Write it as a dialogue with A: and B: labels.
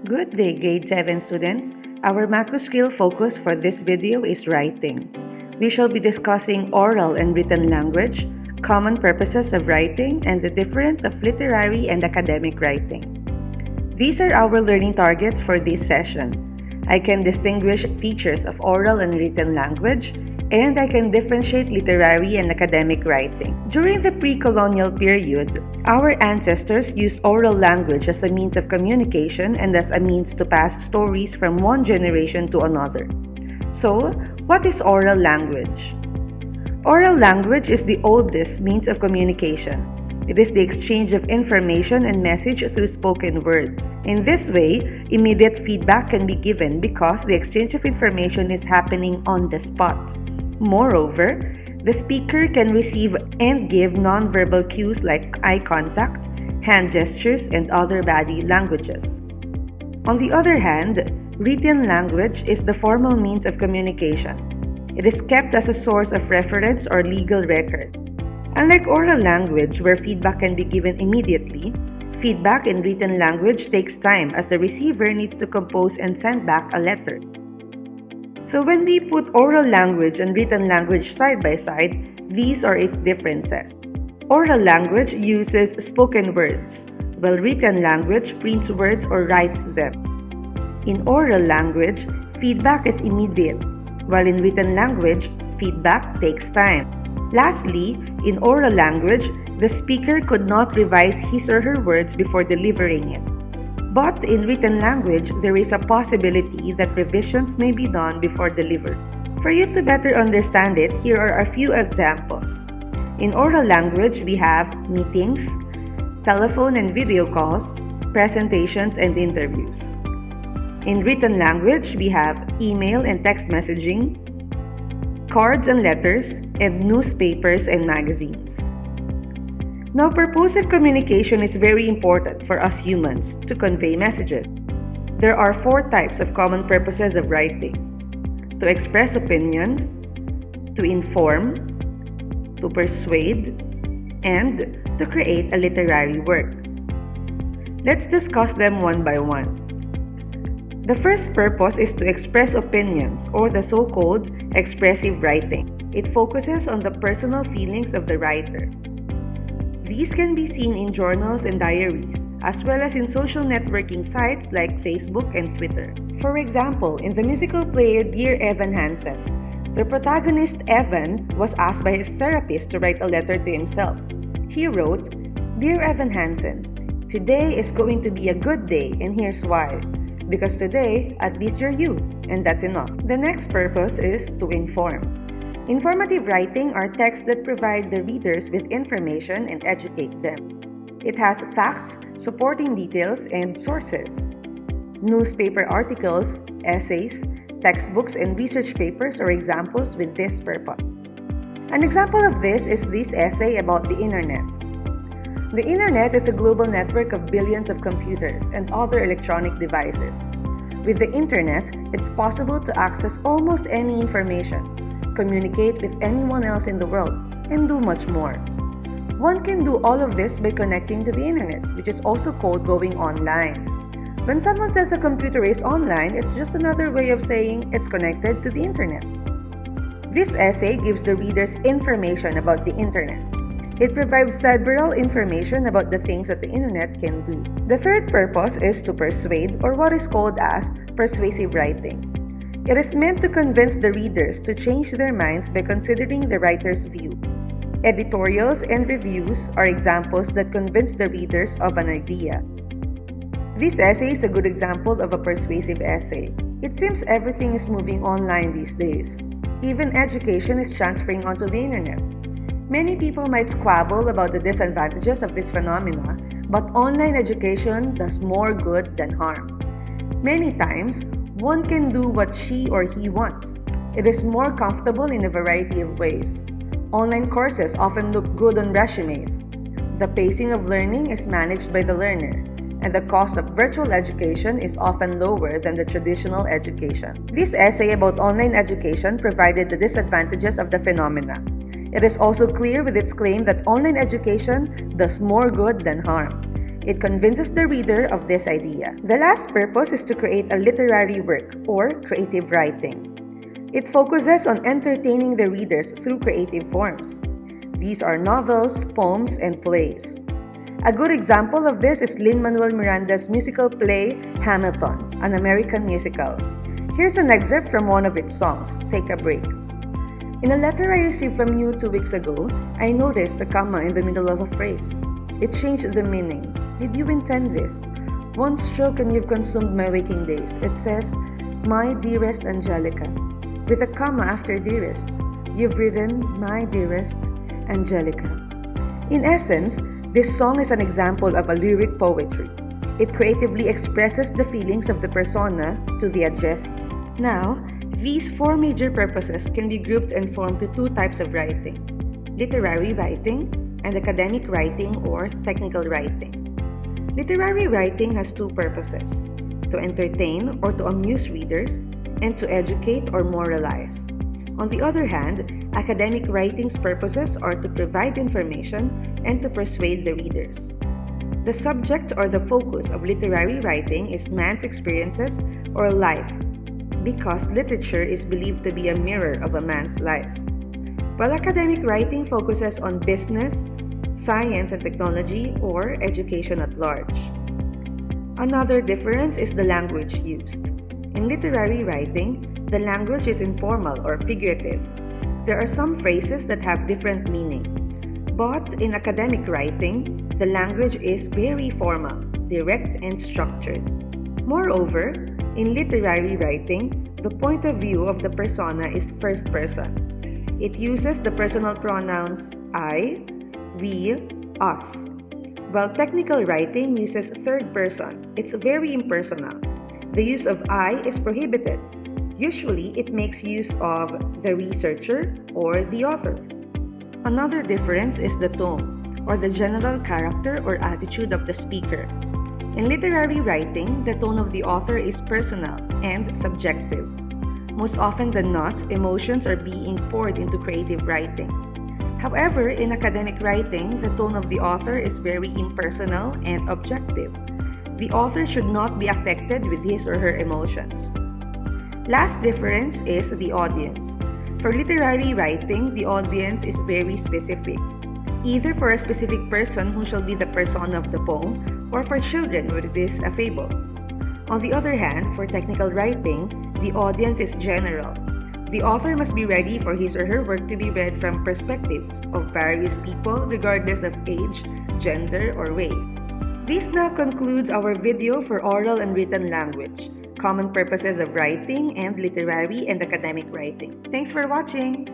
A: Good day, grade 7 students. Our macro skill focus for this video is writing. We shall be discussing oral and written language, common purposes of writing, and the difference of literary and academic writing. These are our learning targets for this session. I can distinguish features of oral and written language, and I can differentiate literary and academic writing. During the pre-colonial period, our ancestors used oral language as a means of communication and as a means to pass stories from one generation to another. So, what is oral language? Oral language is the oldest means of communication. It is the exchange of information and message through spoken words. In this way, immediate feedback can be given because the exchange of information is happening on the spot. Moreover, the speaker can receive and give nonverbal cues like eye contact, hand gestures, and other body languages. On the other hand, written language is the formal means of communication. It is kept as a source of reference or legal record. Unlike oral language, where feedback can be given immediately, feedback in written language takes time as the receiver needs to compose and send back a letter. So when we put oral language and written language side by side, these are its differences. Oral language uses spoken words, while written language prints words or writes them. In oral language, feedback is immediate, while in written language, feedback takes time. Lastly, in oral language, the speaker could not revise his or her words before delivering it. But in written language, there is a possibility that revisions may be done before delivery. For you to better understand it, here are a few examples. In oral language, we have meetings, telephone and video calls, presentations, and interviews. In written language, we have email and text messaging, cards and letters, and newspapers and magazines. Now, purposive communication is very important for us humans to convey messages. There are 4 types of common purposes of writing: to express opinions, to inform, to persuade, and to create a literary work. Let's discuss them one by one. The first purpose is to express opinions, or the so-called expressive writing. It focuses on the personal feelings of the writer. These can be seen in journals and diaries, as well as in social networking sites like Facebook and Twitter. For example, in the musical play Dear Evan Hansen, the protagonist Evan was asked by his therapist to write a letter to himself. He wrote, "Dear Evan Hansen, today is going to be a good day, and here's why. Because today, at least you're you, and that's enough." The next purpose is to inform. Informative writing are texts that provide the readers with information and educate them. It has facts, supporting details, and sources. Newspaper articles, essays, textbooks, and research papers are examples with this purpose. An example of this is this essay about the Internet. The Internet is a global network of billions of computers and other electronic devices. With the Internet, it's possible to access almost any information, communicate with anyone else in the world, and do much more. One can do all of this by connecting to the Internet, which is also called going online. When someone says a computer is online, it's just another way of saying it's connected to the Internet. This essay gives the readers information about the Internet. It provides several information about the things that the Internet can do. The third purpose is to persuade, or what is called as persuasive writing. It is meant to convince the readers to change their minds by considering the writer's view. Editorials and reviews are examples that convince the readers of an idea. This essay is a good example of a persuasive essay. It seems everything is moving online these days. Even education is transferring onto the Internet. Many people might squabble about the disadvantages of this phenomena, but online education does more good than harm. Many times, one can do what she or he wants. It is more comfortable in a variety of ways. Online courses often look good on resumes. The pacing of learning is managed by the learner, and the cost of virtual education is often lower than the traditional education. This essay about online education provided the disadvantages of the phenomena. It is also clear with its claim that online education does more good than harm. It convinces the reader of this idea. The last purpose is to create a literary work or creative writing. It focuses on entertaining the readers through creative forms. These are novels, poems, and plays. A good example of this is Lin-Manuel Miranda's musical play, Hamilton, an American musical. Here's an excerpt from one of its songs, Take a Break. In a letter I received from you 2 weeks ago, I noticed a comma in the middle of a phrase. It changed the meaning. Did you intend this? One stroke and you've consumed my waking days. It says, My dearest Angelica. With a comma after dearest, you've written, My dearest Angelica. In essence, this song is an example of a lyric poetry. It creatively expresses the feelings of the persona to the addressee. Now, these 4 major purposes can be grouped and formed to 2 types of writing: literary writing and academic writing or technical writing. Literary writing has 2 purposes: to entertain or to amuse readers, and to educate or moralize. On the other hand, academic writing's purposes are to provide information and to persuade the readers. The subject or the focus of literary writing is man's experiences or life, because literature is believed to be a mirror of a man's life. While academic writing focuses on business, science and technology, or education at large. Another difference is the language used. In literary writing, the language is informal or figurative. There are some phrases that have different meaning. But in academic writing, the language is very formal, direct, and structured. Moreover, in literary writing, the point of view of the persona is first person. It uses the personal pronouns I, we, us. While technical writing uses third person, it's very impersonal. The use of I is prohibited. Usually, it makes use of the researcher or the author. Another difference is the tone, or the general character or attitude of the speaker. In literary writing, the tone of the author is personal and subjective. Most often than not, emotions are being poured into creative writing. However, in academic writing, the tone of the author is very impersonal and objective. The author should not be affected with his or her emotions. Last difference is the audience. For literary writing, the audience is very specific, either for a specific person who shall be the persona of the poem, or for children when it is a fable. On the other hand, for technical writing, the audience is general. The author must be ready for his or her work to be read from perspectives of various people regardless of age, gender, or race. This now concludes our video for oral and written language, common purposes of writing, and literary and academic writing. Thanks for watching!